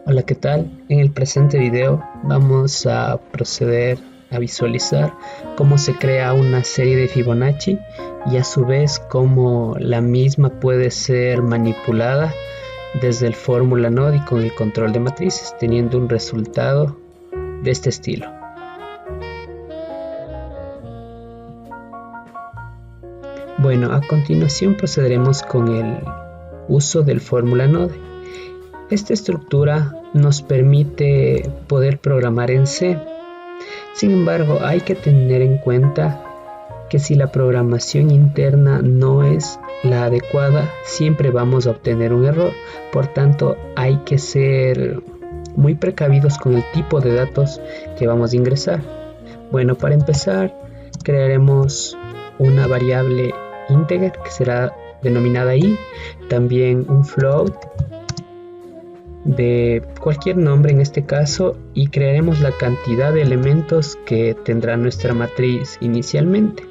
Hola, ¿qué tal? En el presente video vamos a proceder a visualizar cómo se crea una serie de Fibonacci y a su vez cómo la misma puede ser manipulada desde el fórmula node y con el control de matrices, teniendo un resultado de este estilo. Bueno, a continuación procederemos con el uso del fórmula node. Esta estructura nos permite poder programar en C. Sin embargo, hay que tener en cuenta que si la programación interna no es la adecuada, siempre vamos a obtener un error. Por tanto, hay que ser muy precavidos con el tipo de datos que vamos a ingresar. Bueno, para empezar, crearemos una variable integer que será denominada i, también un float de cualquier nombre en este caso, y crearemos la cantidad de elementos que tendrá nuestra matriz inicialmente,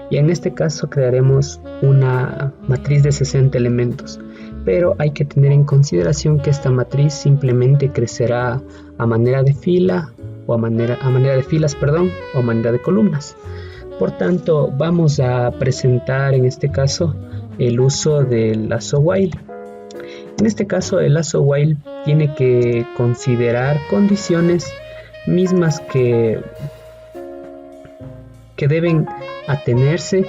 y en este caso crearemos una matriz de 60 elementos, pero hay que tener en consideración que esta matriz simplemente crecerá a manera de fila o a manera de filas, o a manera de columnas. Por tanto, vamos a presentar en este caso el uso del lazo while. En este caso, el lazo while tiene que considerar condiciones mismas que deben atenerse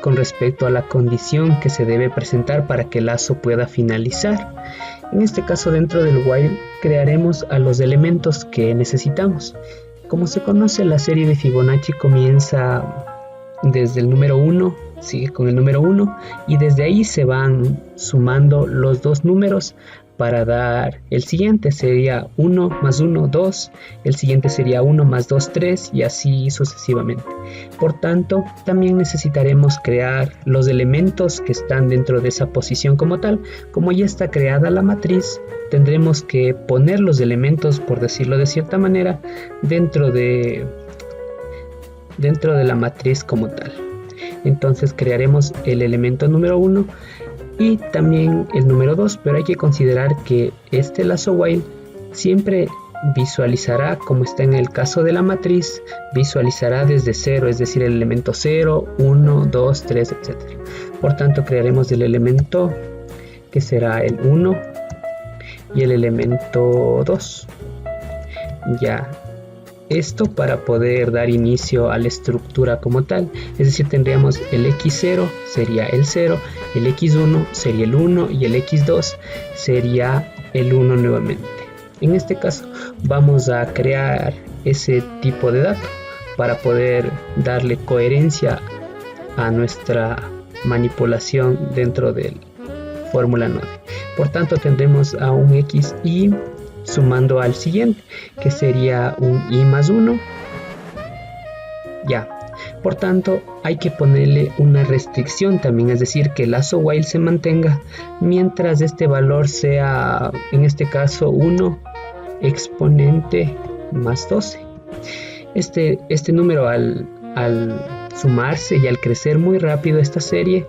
con respecto a la condición que se debe presentar para que el lazo pueda finalizar. En este caso, dentro del while crearemos a los elementos que necesitamos. Como se conoce, la serie de Fibonacci comienza desde el número 1, sigue con el número 1 y desde ahí se van sumando los dos números para dar el siguiente. Sería 1 más 1, 2, el siguiente sería 1 más 2, 3 y así sucesivamente. Por tanto, también necesitaremos crear los elementos que están dentro de esa posición como tal. Como ya está creada la matriz, tendremos que poner los elementos, por decirlo de cierta manera, dentro de la matriz como tal. Entonces crearemos el elemento número 1 y también el número 2, pero hay que considerar que este lazo while siempre visualizará, como está en el caso de la matriz, visualizará desde 0, es decir, el elemento 0, 1, 2, 3, etc. Por tanto, crearemos el elemento que será el 1 y el elemento 2. Ya. Esto para poder dar inicio a la estructura como tal, es decir, tendríamos el x0 sería el 0, el x1 sería el 1 y el x2 sería el 1 nuevamente. En este caso vamos a crear ese tipo de dato para poder darle coherencia a nuestra manipulación dentro del fórmula node. Por tanto, tendremos a un xi sumando al siguiente, que sería un i más 1. Ya. Por tanto, hay que ponerle una restricción también, es decir, que el lazo while se mantenga mientras este valor sea, en este caso, 1 exponente más 12. Este número al sumarse y al crecer muy rápido esta serie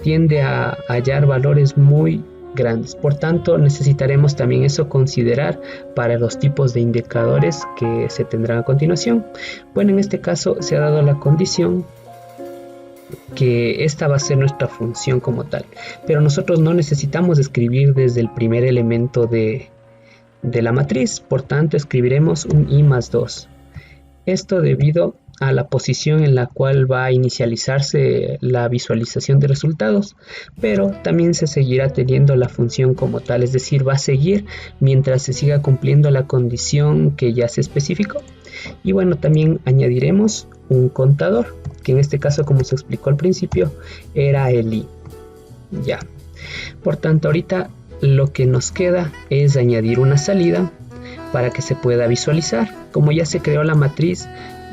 tiende a hallar valores muy grandes. Por tanto, necesitaremos también eso considerar para los tipos de indicadores que se tendrán a continuación. Bueno, en este caso se ha dado la condición que esta va a ser nuestra función como tal, pero nosotros no necesitamos escribir desde el primer elemento de la matriz. Por tanto, escribiremos un i más 2. Esto debido a la posición en la cual va a inicializarse la visualización de resultados, pero también se seguirá teniendo la función como tal, es decir, va a seguir mientras se siga cumpliendo la condición que ya se especificó. Y bueno, también añadiremos un contador, que en este caso, como se explicó al principio, era el i. Ya. Por tanto, ahorita lo que nos queda es añadir una salida para que se pueda visualizar. Como ya se creó la matriz,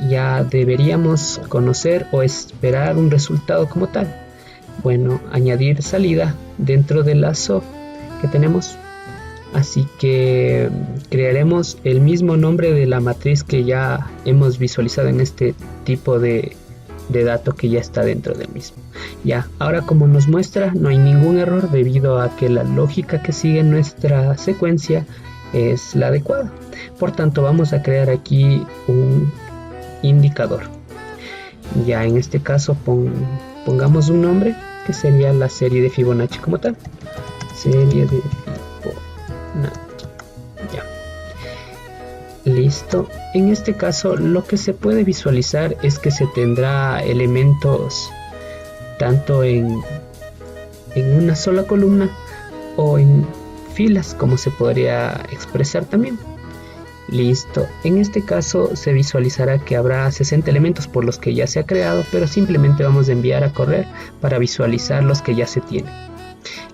ya deberíamos conocer o esperar un resultado como tal. Bueno, añadir salida dentro del lazo que tenemos. Así que crearemos el mismo nombre de la matriz que ya hemos visualizado en este tipo de dato que ya está dentro del mismo. Ya, ahora como nos muestra, no hay ningún error debido a que la lógica que sigue nuestra secuencia es la adecuada. Por tanto, vamos a crear aquí un indicador. Ya en este caso pongamos un nombre que sería la serie de Fibonacci como tal. Serie de Fibonacci. Ya. Listo. En este caso lo que se puede visualizar es que se tendrá elementos tanto en una sola columna o en filas, como se podría expresar también. Listo, en este caso se visualizará que habrá 60 elementos por los que ya se ha creado, pero simplemente vamos a enviar a correr para visualizar los que ya se tienen.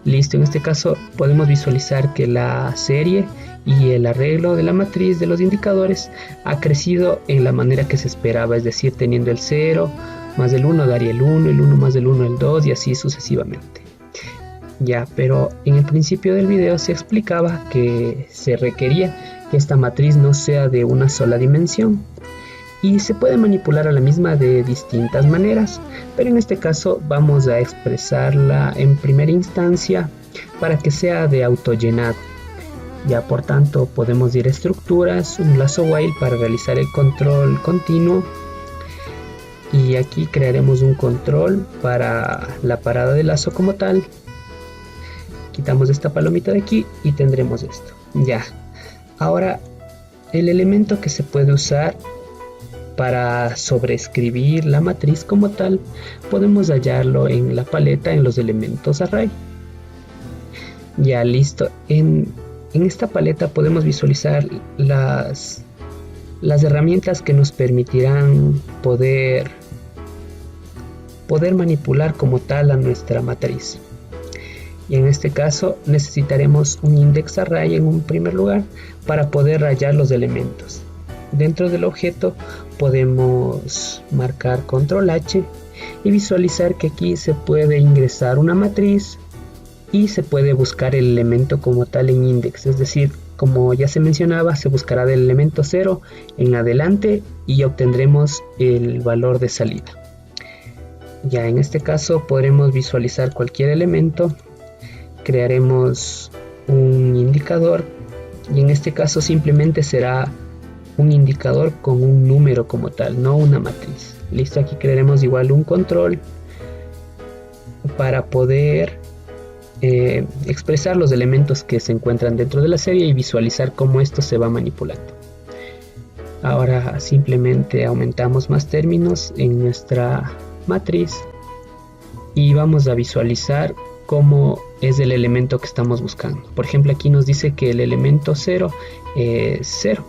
Listo, en este caso podemos visualizar que la serie y el arreglo de la matriz de los indicadores ha crecido en la manera que se esperaba, es decir, teniendo el 0 más el 1 daría el 1, el 1 más el 1 el 2 y así sucesivamente. Ya, pero en el principio del video se explicaba que se requería que esta matriz no sea de una sola dimensión y se puede manipular a la misma de distintas maneras, pero en este caso vamos a expresarla en primera instancia para que sea de autollenado. Ya, por tanto, podemos ir a estructuras, un lazo while para realizar el control continuo, y aquí crearemos un control para la parada del lazo como tal. Quitamos esta palomita de aquí y tendremos esto. Ya. Ahora, el elemento que se puede usar para sobreescribir la matriz como tal, podemos hallarlo en la paleta en los elementos array. Ya, listo. En esta paleta podemos visualizar las herramientas que nos permitirán poder manipular como tal a nuestra matriz. Y en este caso necesitaremos un index array en un primer lugar para poder rayar los elementos. Dentro del objeto podemos marcar control H y visualizar que aquí se puede ingresar una matriz y se puede buscar el elemento como tal en index, es decir, como ya se mencionaba, se buscará del elemento 0 en adelante y obtendremos el valor de salida. Ya en este caso podremos visualizar cualquier elemento. Crearemos un indicador y en este caso simplemente será un indicador con un número como tal, no una matriz. Listo, aquí crearemos igual un control para poder expresar los elementos que se encuentran dentro de la serie y visualizar cómo esto se va manipulando. Ahora simplemente aumentamos más términos en nuestra matriz y vamos a visualizar cómo es el elemento que estamos buscando. Por ejemplo, aquí nos dice que el elemento 0 es 0.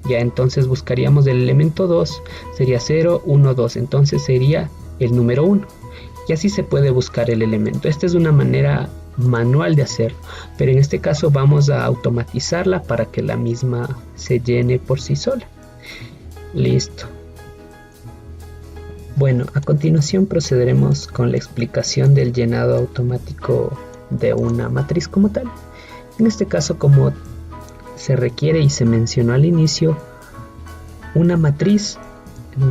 Ya, entonces buscaríamos el elemento 2, sería 0, 1, 2. Entonces sería el número 1. Y así se puede buscar el elemento. Esta es una manera manual de hacerlo, pero en este caso vamos a automatizarla para que la misma se llene por sí sola. Listo. Bueno, a continuación procederemos con la explicación del llenado automático de una matriz como tal. En este caso, como se requiere y se mencionó al inicio, una matriz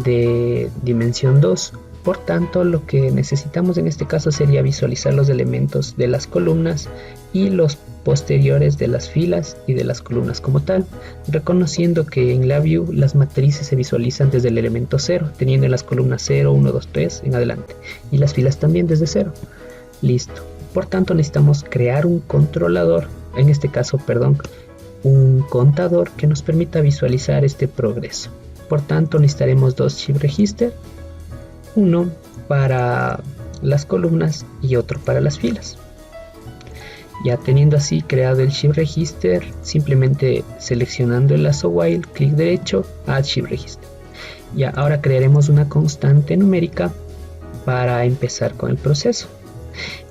de dimensión 2. Por tanto, lo que necesitamos en este caso sería visualizar los elementos de las columnas y los posteriores de las filas y de las columnas como tal, reconociendo que en LabVIEW las matrices se visualizan desde el elemento 0, teniendo en las columnas 0, 1, 2, 3 en adelante, y las filas también desde 0. Listo. Por tanto, necesitamos crear un controlador, en este caso, un contador que nos permita visualizar este progreso. Por tanto, necesitaremos dos shift register, uno para las columnas y otro para las filas. Ya teniendo así creado el shift register, simplemente seleccionando el lazo while, clic derecho, add shift register. Ya, ahora crearemos una constante numérica para empezar con el proceso.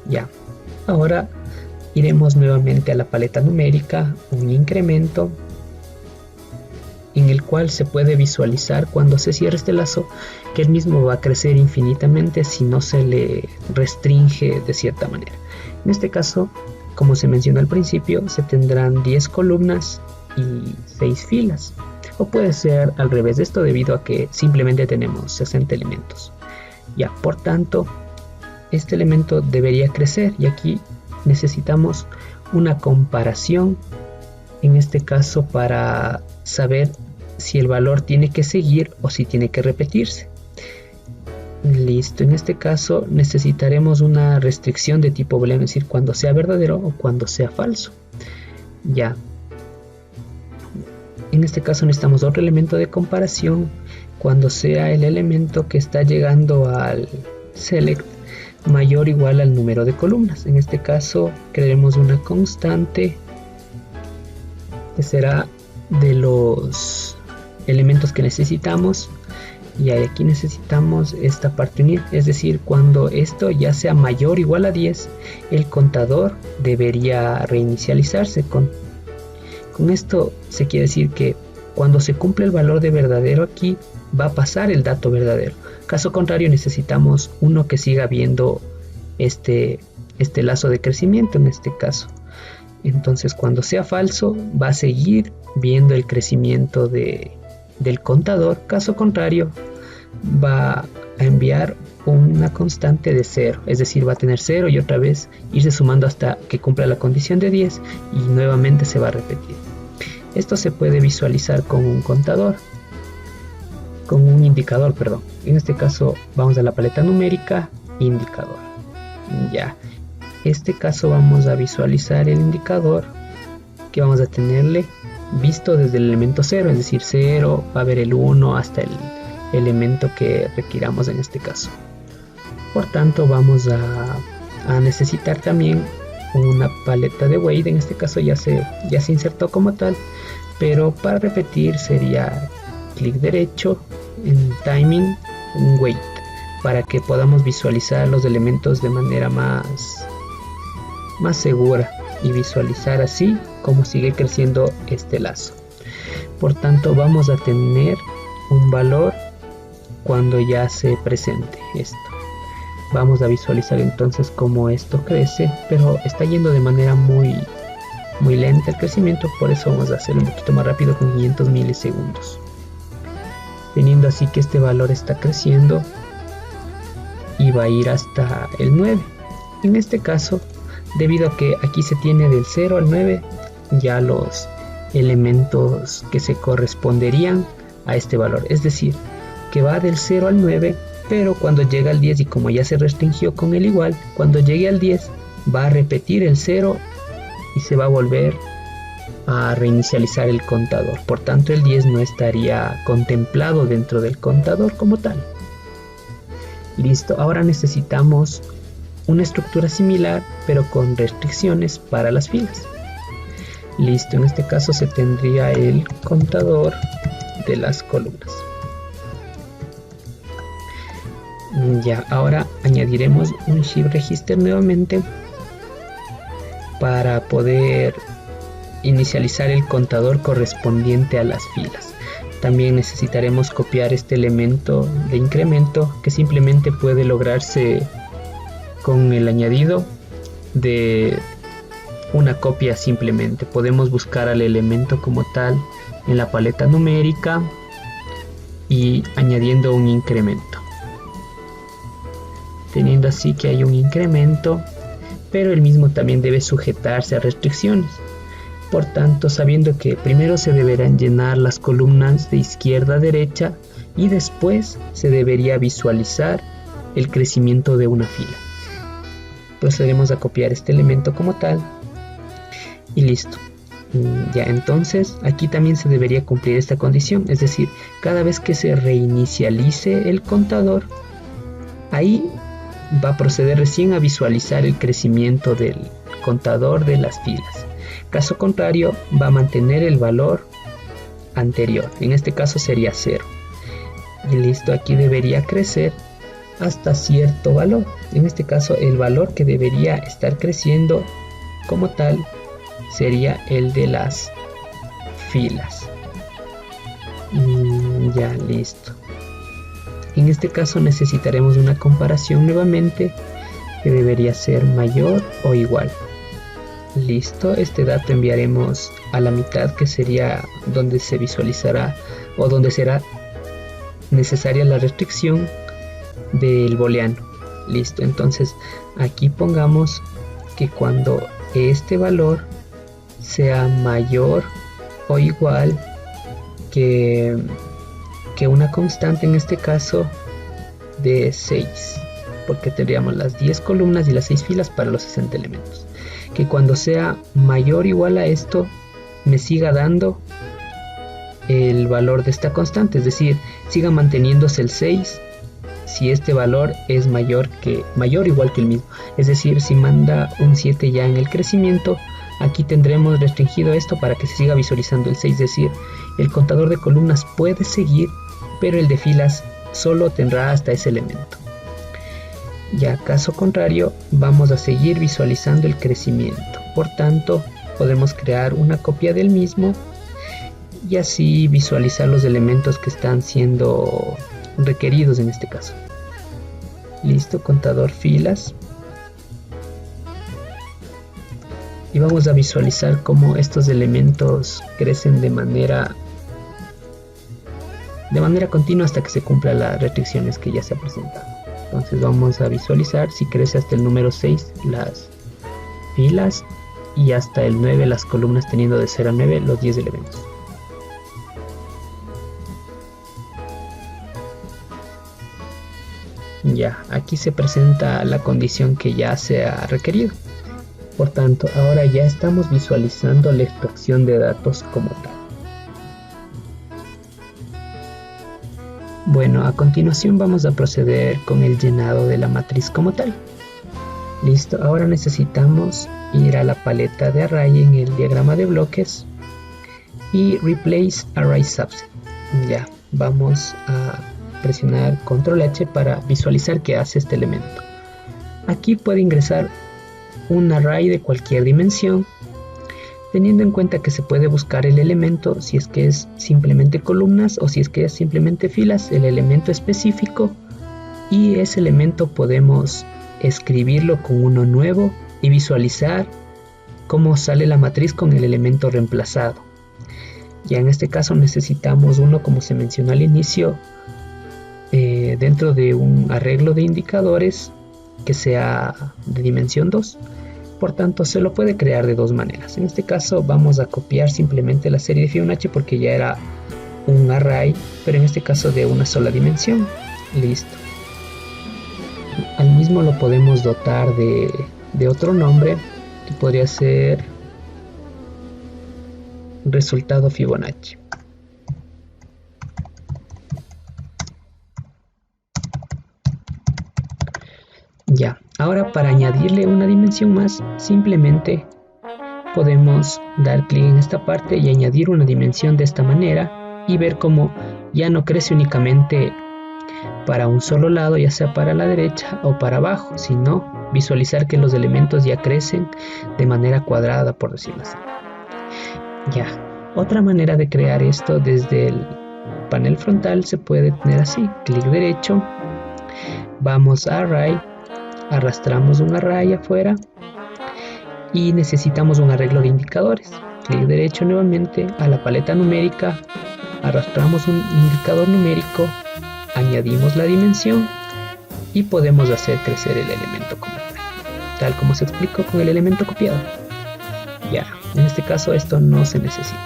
Ya, ahora iremos nuevamente a la paleta numérica, un incremento, en el cual se puede visualizar cuando se cierra este lazo que el mismo va a crecer infinitamente si no se le restringe de cierta manera. En este caso, como se mencionó al principio, se tendrán 10 columnas y 6 filas, o puede ser al revés de esto debido a que simplemente tenemos 60 elementos. Ya, por tanto, este elemento debería crecer y aquí necesitamos una comparación en este caso para saber si el valor tiene que seguir o si tiene que repetirse. Listo, en este caso necesitaremos una restricción de tipo booleano, es decir, cuando sea verdadero o cuando sea falso. Ya. En este caso necesitamos otro elemento de comparación cuando sea el elemento que está llegando al select mayor o igual al número de columnas. En este caso crearemos una constante que será de los elementos que necesitamos, y aquí necesitamos esta parte unida, es decir, cuando esto ya sea mayor o igual a 10, el contador debería reinicializarse. Con esto se quiere decir que cuando se cumple el valor de verdadero aquí, va a pasar el dato verdadero. Caso contrario, necesitamos uno que siga viendo este lazo de crecimiento en este caso. Entonces, cuando sea falso, va a seguir viendo el crecimiento del contador. Caso contrario, va a enviar una constante de 0, es decir, va a tener 0 y otra vez irse sumando hasta que cumpla la condición de 10 y nuevamente se va a repetir. Esto se puede visualizar con un indicador, perdón. En este caso vamos a la paleta numérica, indicador. Ya, en este caso vamos a visualizar el indicador que vamos a tenerle visto desde el elemento 0, es decir, 0, va a haber el 1 hasta el elemento que requiramos en este caso. Por tanto, vamos a necesitar también una paleta de weight. En este caso ya se insertó como tal, pero para repetir sería clic derecho en timing, un weight, para que podamos visualizar los elementos de manera más segura y visualizar así cómo sigue creciendo este lazo. Por tanto, vamos a tener un valor cuando ya se presente esto. Vamos a visualizar entonces cómo esto crece, pero está yendo de manera muy lenta el crecimiento, por eso vamos a hacerlo un poquito más rápido con 500 milisegundos. Teniendo así que este valor está creciendo y va a ir hasta el 9. En este caso, debido a que aquí se tiene del 0 al 9, ya los elementos que se corresponderían a este valor, es decir, que va del 0 al 9, pero cuando llega al 10 y como ya se restringió con el igual, cuando llegue al 10 va a repetir el 0 y se va a volver a reinicializar el contador. Por tanto, el 10 no estaría contemplado dentro del contador como tal. Listo, ahora necesitamos una estructura similar pero con restricciones para las filas. Listo, en este caso se tendría el contador de las columnas. Ya, ahora añadiremos un shift register nuevamente para poder inicializar el contador correspondiente a las filas. También necesitaremos copiar este elemento de incremento que simplemente puede lograrse con el añadido de una copia. Simplemente podemos buscar al elemento como tal en la paleta numérica y añadiendo un incremento, teniendo así que hay un incremento, pero el mismo también debe sujetarse a restricciones. Por tanto, sabiendo que primero se deberán llenar las columnas de izquierda a derecha y después se debería visualizar el crecimiento de una fila. Procederemos a copiar este elemento como tal y listo. Ya, entonces aquí también se debería cumplir esta condición, es decir, cada vez que se reinicialice el contador, ahí va a proceder recién a visualizar el crecimiento del contador de las filas. Caso contrario, va a mantener el valor anterior, en este caso sería 0. Y listo, aquí debería crecer hasta cierto valor. En este caso, el valor que debería estar creciendo como tal sería el de las filas. Ya, listo. En este caso necesitaremos una comparación nuevamente que debería ser mayor o igual. Listo, este dato enviaremos a la mitad, que sería donde se visualizará o donde será necesaria la restricción del booleano. Listo, entonces aquí pongamos que cuando este valor sea mayor o igual que una constante, en este caso de 6, porque tendríamos las 10 columnas y las 6 filas para los 60 elementos. Que cuando sea mayor o igual a esto me siga dando el valor de esta constante, es decir, siga manteniéndose el 6 si este valor es mayor o igual que el mismo. Es decir, si manda un 7 ya en el crecimiento, aquí tendremos restringido esto para que se siga visualizando el 6, es decir, el contador de columnas puede seguir, pero el de filas solo tendrá hasta ese elemento. Ya caso contrario, vamos a seguir visualizando el crecimiento. Por tanto, podemos crear una copia del mismo y así visualizar los elementos que están siendo requeridos en este caso. Listo, contador filas. Y vamos a visualizar cómo estos elementos crecen de manera continua hasta que se cumplan las restricciones que ya se han presentado. Entonces vamos a visualizar si crece hasta el número 6 las filas y hasta el 9 las columnas, teniendo de 0 a 9 los 10 elementos. Ya, aquí se presenta la condición que ya se ha requerido. Por tanto, ahora ya estamos visualizando la extracción de datos como tal. Bueno, a continuación vamos a proceder con el llenado de la matriz como tal. Listo, ahora necesitamos ir a la paleta de array en el diagrama de bloques y replace array subset. Ya, vamos a presionar control H para visualizar qué hace este elemento. Aquí puede ingresar un array de cualquier dimensión, teniendo en cuenta que se puede buscar el elemento si es que es simplemente columnas o si es que es simplemente filas, el elemento específico, y ese elemento podemos escribirlo con uno nuevo y visualizar cómo sale la matriz con el elemento reemplazado. Ya en este caso necesitamos uno, como se mencionó al inicio, dentro de un arreglo de indicadores que sea de dimensión 2. Por tanto, se lo puede crear de dos maneras. En este caso vamos a copiar simplemente la serie de Fibonacci porque ya era un array, pero en este caso de una sola dimensión. Listo. Al mismo lo podemos dotar de otro nombre que podría ser resultado Fibonacci. Ya, ahora para añadirle una dimensión más, simplemente podemos dar clic en esta parte y añadir una dimensión de esta manera y ver cómo ya no crece únicamente para un solo lado, ya sea para la derecha o para abajo, sino visualizar que los elementos ya crecen de manera cuadrada, por decirlo así. Ya, otra manera de crear esto desde el panel frontal se puede tener así: clic derecho, vamos a array, arrastramos un array afuera y necesitamos un arreglo de indicadores. Clic derecho nuevamente a la paleta numérica, arrastramos un indicador numérico, añadimos la dimensión y podemos hacer crecer el elemento como tal como se explicó con el elemento copiado. Ya, en este caso esto no se necesita.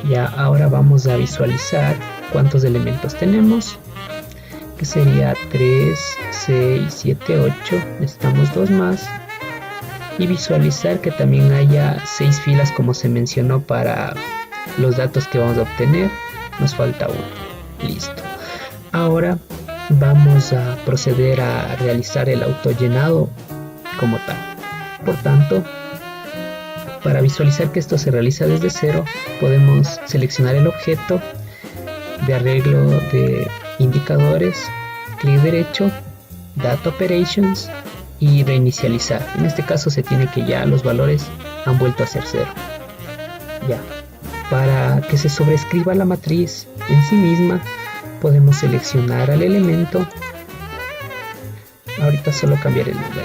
Ya, ahora vamos a visualizar cuántos elementos tenemos, que sería 3, 6, 7, 8, necesitamos 2 más, y visualizar que también haya 6 filas como se mencionó para los datos que vamos a obtener, nos falta 1. Listo. Ahora vamos a proceder a realizar el autollenado como tal. Por tanto, para visualizar que esto se realiza desde cero, podemos seleccionar el objeto de arreglo de indicadores, clic derecho, Data Operations y reinicializar. En este caso se tiene que ya los valores han vuelto a ser 0. Ya, para que se sobrescriba la matriz en sí misma, podemos seleccionar al elemento. Ahorita solo cambiar el nombre.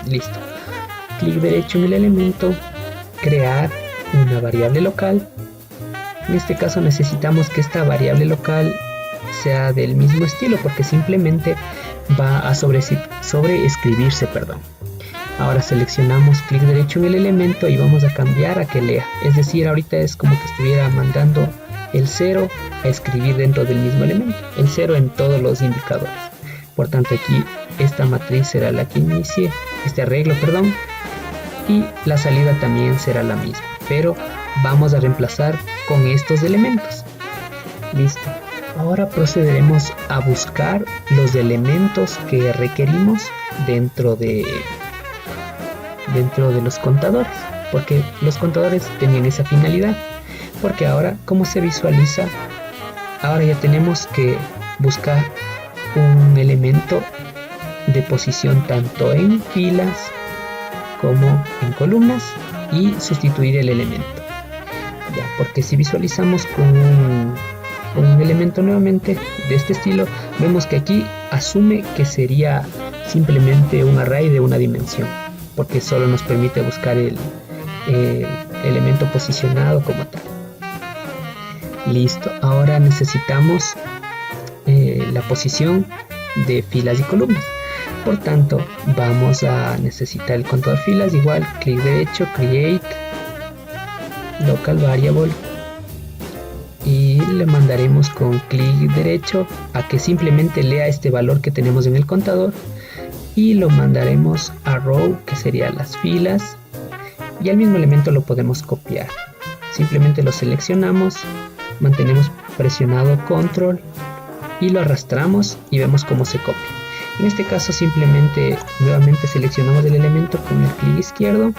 Listo. Clic derecho en el elemento, crear una variable local. En este caso necesitamos que esta variable local sea del mismo estilo porque simplemente va a sobreescribirse. Ahora seleccionamos clic derecho en el elemento y vamos a cambiar a que lea. Es decir, ahorita es como que estuviera mandando el 0 a escribir dentro del mismo elemento. El 0 en todos los indicadores. Por tanto, aquí esta matriz será la que inicie este arreglo, perdón. Y la salida también será la misma. Pero vamos a reemplazar con estos elementos. Listo. Ahora procederemos a buscar los elementos que requerimos dentro de los contadores, porque los contadores tenían esa finalidad. Porque ahora, ¿cómo se visualiza? Ahora ya tenemos que buscar un elemento de posición tanto en filas como en columnas y sustituir el elemento. Ya, porque si visualizamos con un elemento nuevamente de este estilo, vemos que aquí asume que sería simplemente un array de una dimensión, porque solo nos permite buscar el elemento posicionado como tal. Listo, ahora necesitamos la posición de filas y columnas. Por tanto, vamos a necesitar el contador filas, igual clic derecho, create local variable, y le mandaremos con clic derecho a que simplemente lea este valor que tenemos en el contador, y lo mandaremos a row, que serían las filas, y al mismo elemento lo podemos copiar. Simplemente lo seleccionamos, mantenemos presionado control y lo arrastramos y vemos cómo se copia. En este caso simplemente nuevamente seleccionamos el elemento con el clic izquierdo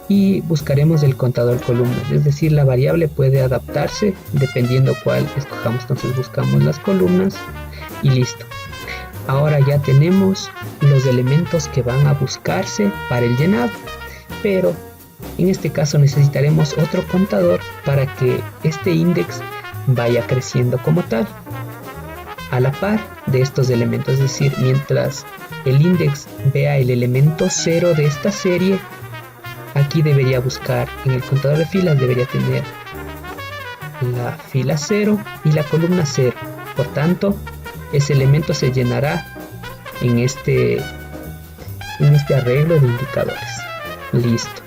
y buscaremos el contador columnas, es decir, la variable puede adaptarse dependiendo cuál escojamos. Entonces buscamos las columnas y listo. Ahora ya tenemos los elementos que van a buscarse para el llenado, pero en este caso necesitaremos otro contador para que este index vaya creciendo como tal, a la par de estos elementos. Es decir, mientras el index vea el elemento 0 de esta serie, aquí debería buscar en el contador de filas, debería tener la fila 0 y la columna 0. Por tanto, ese elemento se llenará en este arreglo de indicadores. Listo.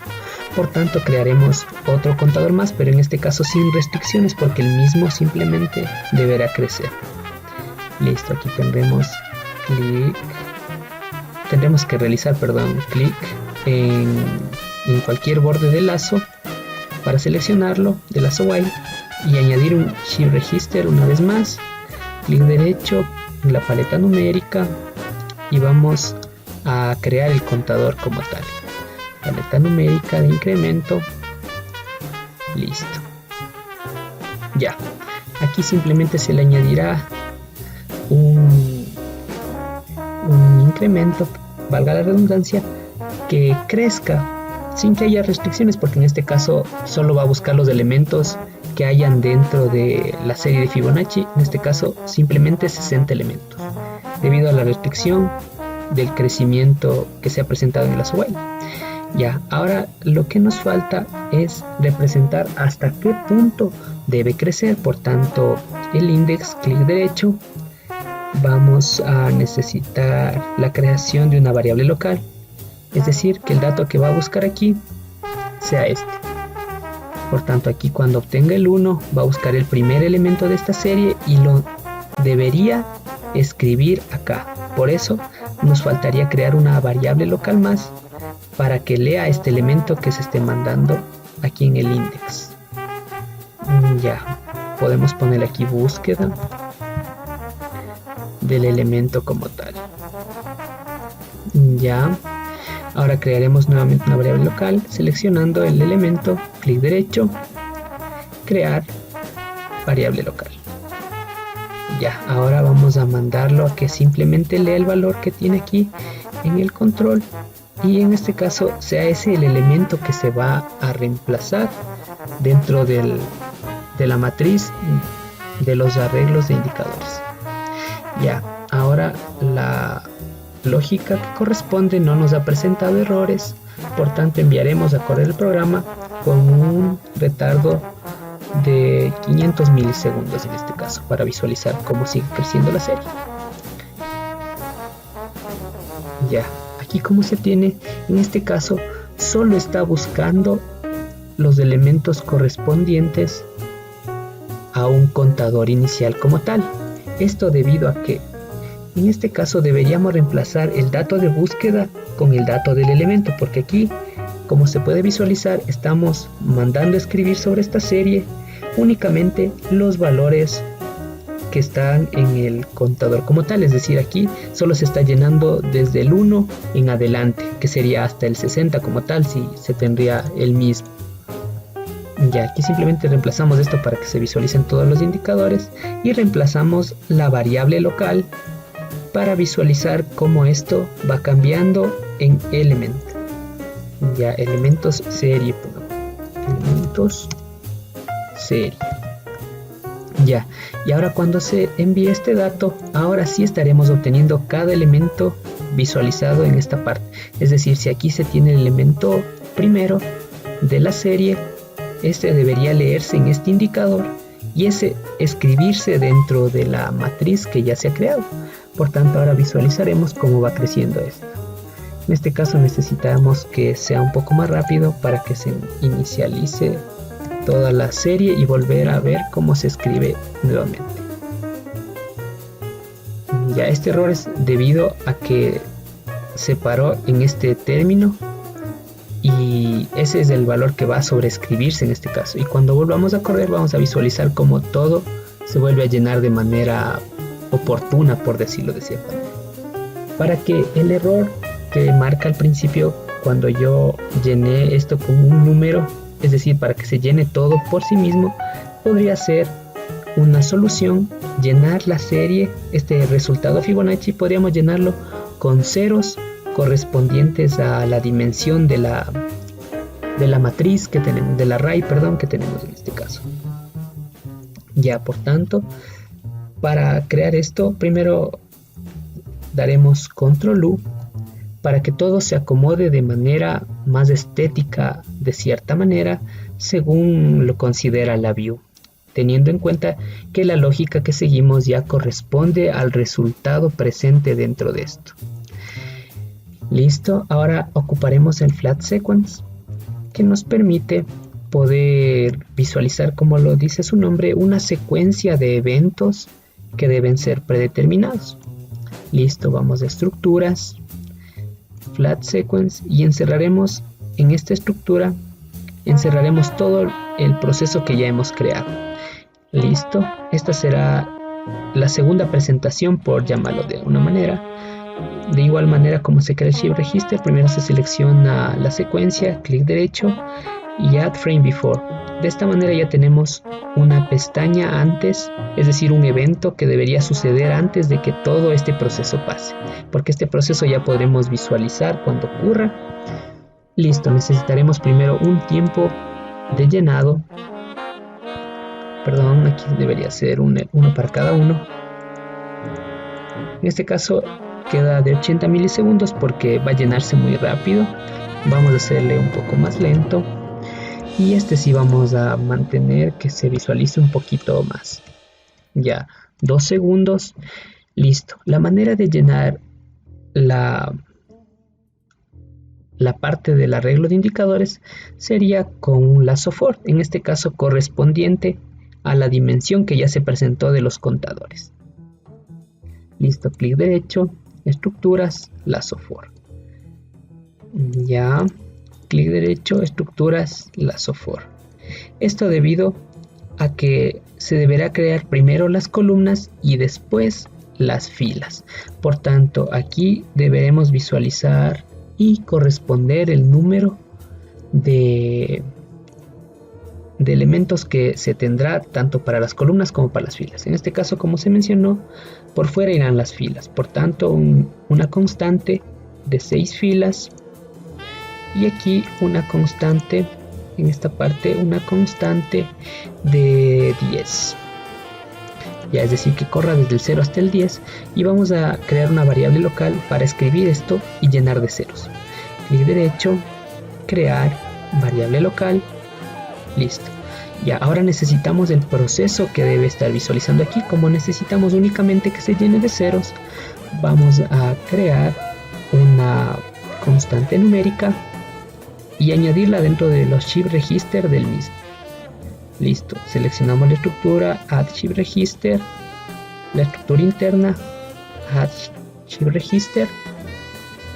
Por tanto, crearemos otro contador más, pero en este caso sin restricciones, porque el mismo simplemente deberá crecer. Listo, aquí tendremos que realizar clic en cualquier borde de lazo para seleccionarlo de lazo while y añadir un shift register una vez más, clic derecho en la paleta numérica y vamos a crear el contador como tal. Paleta numérica de incremento, listo. Ya, aquí simplemente se le añadirá un incremento, valga la redundancia, que crezca sin que haya restricciones, porque en este caso solo va a buscar los elementos que hayan dentro de la serie de Fibonacci, en este caso simplemente 60 elementos, debido a la restricción del crecimiento que se ha presentado en el lazo while. Ya, ahora lo que nos falta es representar hasta qué punto debe crecer. Por tanto, el index, clic derecho, vamos a necesitar la creación de una variable local, es decir, que el dato que va a buscar aquí sea este. Por tanto, aquí cuando obtenga el 1 va a buscar el primer elemento de esta serie y lo debería escribir acá. Por eso nos faltaría crear una variable local más para que lea este elemento que se esté mandando aquí en el index. Ya, podemos poner aquí búsqueda del elemento como tal. Ya, ahora crearemos nuevamente una variable local seleccionando el elemento, clic derecho, crear variable local. Ya, ahora vamos a mandarlo a que simplemente lea el valor que tiene aquí en el control y en este caso sea ese el elemento que se va a reemplazar dentro de la matriz de los arreglos de indicadores. Ya, ahora la lógica que corresponde no nos ha presentado errores, por tanto enviaremos a correr el programa con un retardo de 500 milisegundos en este caso, para visualizar cómo sigue creciendo la serie. Ya, aquí como se tiene, en este caso solo está buscando los elementos correspondientes a un contador inicial como tal. Esto debido a que en este caso deberíamos reemplazar el dato de búsqueda con el dato del elemento, porque aquí, como se puede visualizar, estamos mandando a escribir sobre esta serie únicamente los valores que están en el contador como tal, es decir, aquí solo se está llenando desde el 1 en adelante, que sería hasta el 60 como tal, si se tendría el mismo. Ya, aquí simplemente reemplazamos esto para que se visualicen todos los indicadores y reemplazamos la variable local para visualizar cómo esto va cambiando en elemento. Ya, elementos serie, elementos serie. Ya, y ahora cuando se envíe este dato, ahora sí estaremos obteniendo cada elemento visualizado en esta parte. Es decir, si aquí se tiene el elemento primero de la serie, este debería leerse en este indicador y ese escribirse dentro de la matriz que ya se ha creado. Por tanto, ahora visualizaremos cómo va creciendo esto. En este caso necesitamos que sea un poco más rápido para que se inicialice toda la serie y volver a ver cómo se escribe nuevamente. Ya, este error es debido a que se paró en este término y ese es el valor que va a sobreescribirse en este caso, y cuando volvamos a correr vamos a visualizar cómo todo se vuelve a llenar de manera oportuna, por decirlo de cierta manera, para que el error que marca al principio cuando yo llené esto con un número, es decir, para que se llene todo por sí mismo, podría ser una solución llenar la serie, este resultado Fibonacci podríamos llenarlo con ceros correspondientes a la dimensión de la matriz que tenemos, del array, perdón, que tenemos en este caso. Ya, por tanto, para crear esto, primero daremos control U para que todo se acomode de manera más estética, de cierta manera, según lo considera la view, teniendo en cuenta que la lógica que seguimos ya corresponde al resultado presente dentro de esto. Listo, ahora ocuparemos el flat sequence, que nos permite poder visualizar, como lo dice su nombre, una secuencia de eventos que deben ser predeterminados. Listo, vamos a estructuras, flat sequence, y encerraremos en esta estructura, encerraremos todo el proceso que ya hemos creado. Listo, esta será la segunda presentación, por llamarlo de una manera. De igual manera como se crea el Shape Register, primero se selecciona la secuencia, clic derecho y Add Frame Before. De esta manera ya tenemos una pestaña antes, es decir, un evento que debería suceder antes de que todo este proceso pase, porque este proceso ya podremos visualizar cuando ocurra. Listo, necesitaremos primero un tiempo de llenado, perdón, aquí debería ser uno para cada uno. En este caso queda de 80 milisegundos porque va a llenarse muy rápido. Vamos a hacerle un poco más lento y este sí vamos a mantener que se visualice un poquito más. Ya, 2 segundos. Listo. La manera de llenar la parte del arreglo de indicadores sería con un lazo for, en este caso correspondiente a la dimensión que ya se presentó de los contadores. Listo, clic derecho, estructuras, lazo for. Ya, clic derecho, estructuras, lazo for. Esto debido a que se deberá crear primero las columnas y después las filas. Por tanto, aquí deberemos visualizar y corresponder el número de elementos que se tendrá tanto para las columnas como para las filas. En este caso, como se mencionó, por fuera irán las filas. Por tanto, una constante de 6 filas y aquí una constante, en esta parte una constante de 10. Ya, es decir, que corra desde el 0 hasta el 10 y vamos a crear una variable local para escribir esto y llenar de ceros. Clic derecho, crear variable local. Listo. Ya, ahora necesitamos el proceso que debe estar visualizando aquí. Como necesitamos únicamente que se llene de ceros, vamos a crear una constante numérica y añadirla dentro de los shift register del mismo. Listo, seleccionamos la estructura, add shift register, la estructura interna, add shift register,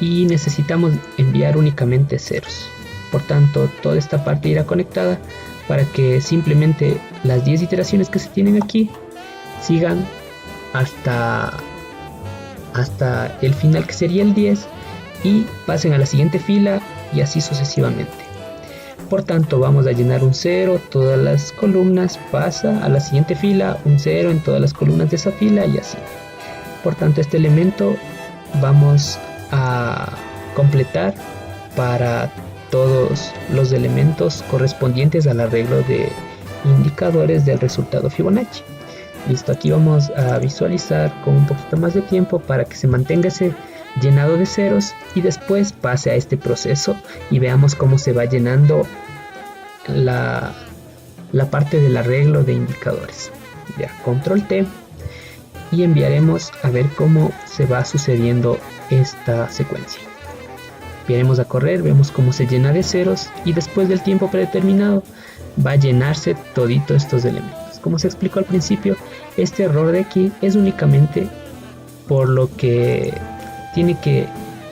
y necesitamos enviar únicamente ceros. Por tanto, toda esta parte irá conectada para que simplemente las 10 iteraciones que se tienen aquí sigan hasta el final, que sería el 10, y pasen a la siguiente fila y así sucesivamente. Por tanto, vamos a llenar un 0 todas las columnas, pasa a la siguiente fila, un 0 en todas las columnas de esa fila y así. Por tanto, este elemento vamos a completar para todos los elementos correspondientes al arreglo de indicadores del resultado Fibonacci. Listo, aquí vamos a visualizar con un poquito más de tiempo para que se mantenga ese llenado de ceros y después pase a este proceso y veamos cómo se va llenando la parte del arreglo de indicadores. Ya, control T, y enviaremos a ver cómo se va sucediendo esta secuencia. Enviaremos a correr, vemos cómo se llena de ceros y después del tiempo predeterminado va a llenarse todito estos elementos. Como se explicó al principio, este error de aquí es únicamente por lo que tiene que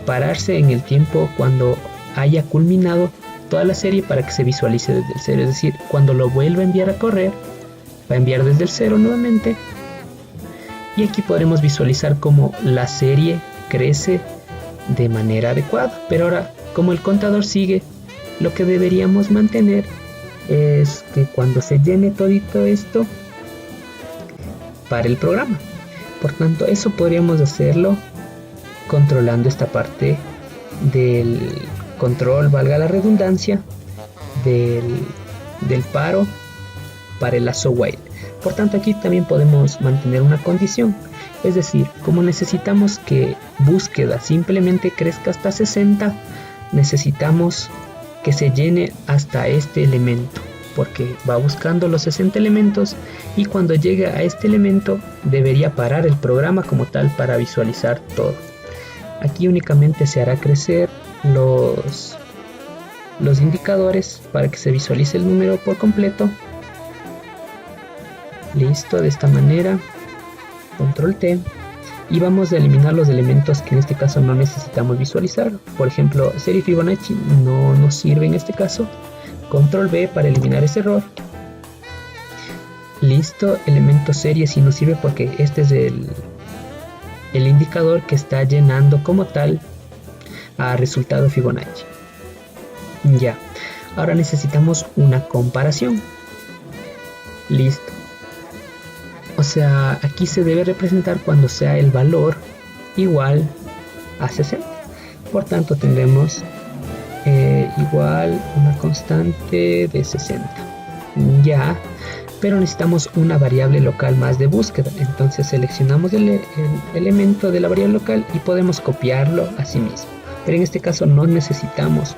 pararse en el tiempo cuando haya culminado toda la serie para que se visualice desde el 0. Es decir, cuando lo vuelva a enviar a correr, va a enviar desde el 0 nuevamente. Y aquí podremos visualizar cómo la serie crece de manera adecuada. Pero ahora, como el contador sigue, lo que deberíamos mantener es que cuando se llene todito esto, para el programa. Por tanto, eso podríamos hacerlo controlando esta parte del control, valga la redundancia, del paro para el lazo while. Por tanto, aquí también podemos mantener una condición, es decir, como necesitamos que búsqueda simplemente crezca hasta 60, necesitamos que se llene hasta este elemento, porque va buscando los 60 elementos y cuando llegue a este elemento debería parar el programa como tal para visualizar todo. Aquí únicamente se hará crecer los indicadores para que se visualice el número por completo. Listo, de esta manera, control T, y vamos a eliminar los elementos que en este caso no necesitamos visualizar. Por ejemplo, serie Fibonacci no nos sirve en este caso. Control V para eliminar ese error. Listo, elemento serie sí nos sirve porque este es el indicador que está llenando como tal a resultado Fibonacci. Ya, ahora necesitamos una comparación. Listo. O sea, aquí se debe representar cuando sea el valor igual a 60. Por tanto, tendremos igual una constante de 60. Ya, pero necesitamos una variable local más de búsqueda. Entonces seleccionamos el elemento de la variable local y podemos copiarlo a sí mismo. Pero en este caso no necesitamos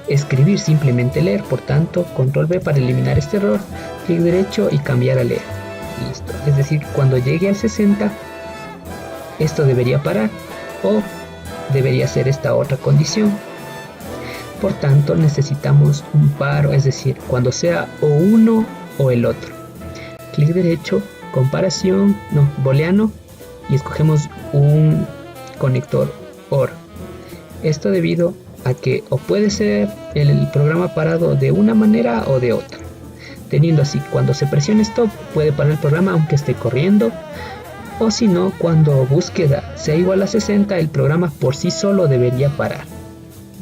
escribir, simplemente leer. Por tanto, control V para eliminar este error, clic derecho y cambiar a leer. Listo. Es decir, cuando llegue al 60, esto debería parar o debería ser esta otra condición. Por tanto, necesitamos un paro, es decir, cuando sea o uno o el otro. Clic derecho, comparación, booleano, y escogemos un conector OR. Esto debido a que o puede ser el programa parado de una manera o de otra. Teniendo así, cuando se presione stop, puede parar el programa aunque esté corriendo. O si no, cuando búsqueda sea igual a 60, el programa por sí solo debería parar.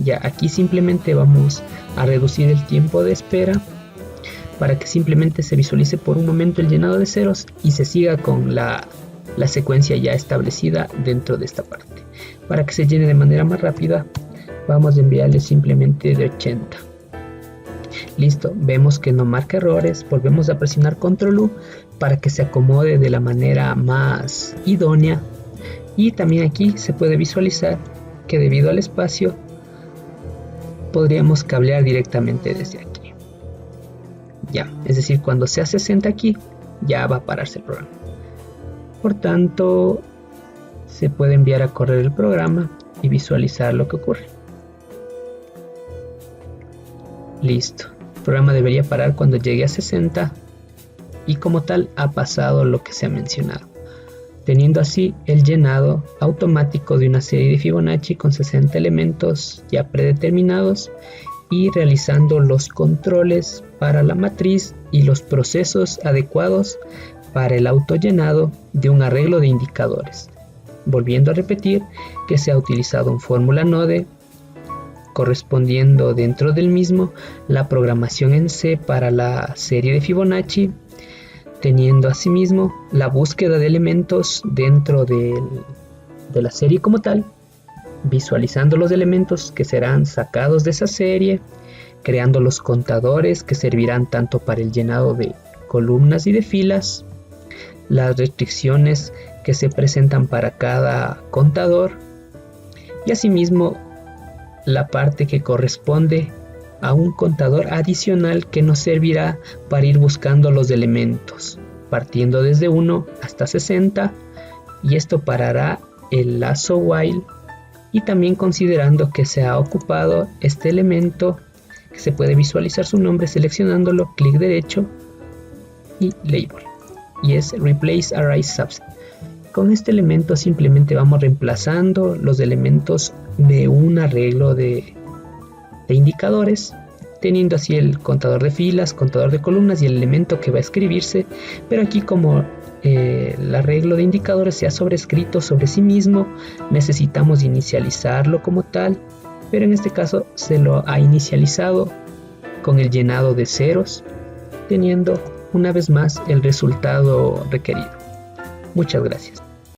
Ya, aquí simplemente vamos a reducir el tiempo de espera para que simplemente se visualice por un momento el llenado de ceros y se siga con la secuencia ya establecida dentro de esta parte. Para que se llene de manera más rápida, vamos a enviarle simplemente de 80. Listo, vemos que no marca errores, volvemos a presionar control U para que se acomode de la manera más idónea, y también aquí se puede visualizar que debido al espacio podríamos cablear directamente desde aquí. Ya, es decir, cuando sea 60 aquí ya va a pararse el programa. Por tanto, se puede enviar a correr el programa y visualizar lo que ocurre. Listo. El programa debería parar cuando llegue a 60 y como tal ha pasado lo que se ha mencionado, teniendo así el llenado automático de una serie de Fibonacci con 60 elementos ya predeterminados y realizando los controles para la matriz y los procesos adecuados para el autollenado de un arreglo de indicadores. Volviendo a repetir que se ha utilizado un fórmula node correspondiendo dentro del mismo la programación en C para la serie de Fibonacci, teniendo asimismo la búsqueda de elementos dentro de la serie como tal, visualizando los elementos que serán sacados de esa serie, creando los contadores que servirán tanto para el llenado de columnas y de filas, las restricciones que se presentan para cada contador y asimismo la parte que corresponde a un contador adicional que nos servirá para ir buscando los elementos, partiendo desde 1 hasta 60, y esto parará el lazo while, y también considerando que se ha ocupado este elemento que se puede visualizar su nombre seleccionándolo, clic derecho y label, y es replace array subset. Con este elemento simplemente vamos reemplazando los elementos de un arreglo de indicadores, teniendo así el contador de filas, contador de columnas y el elemento que va a escribirse, pero aquí como el arreglo de indicadores se ha sobrescrito sobre sí mismo, necesitamos inicializarlo como tal, pero en este caso se lo ha inicializado con el llenado de ceros, teniendo una vez más el resultado requerido. Muchas gracias.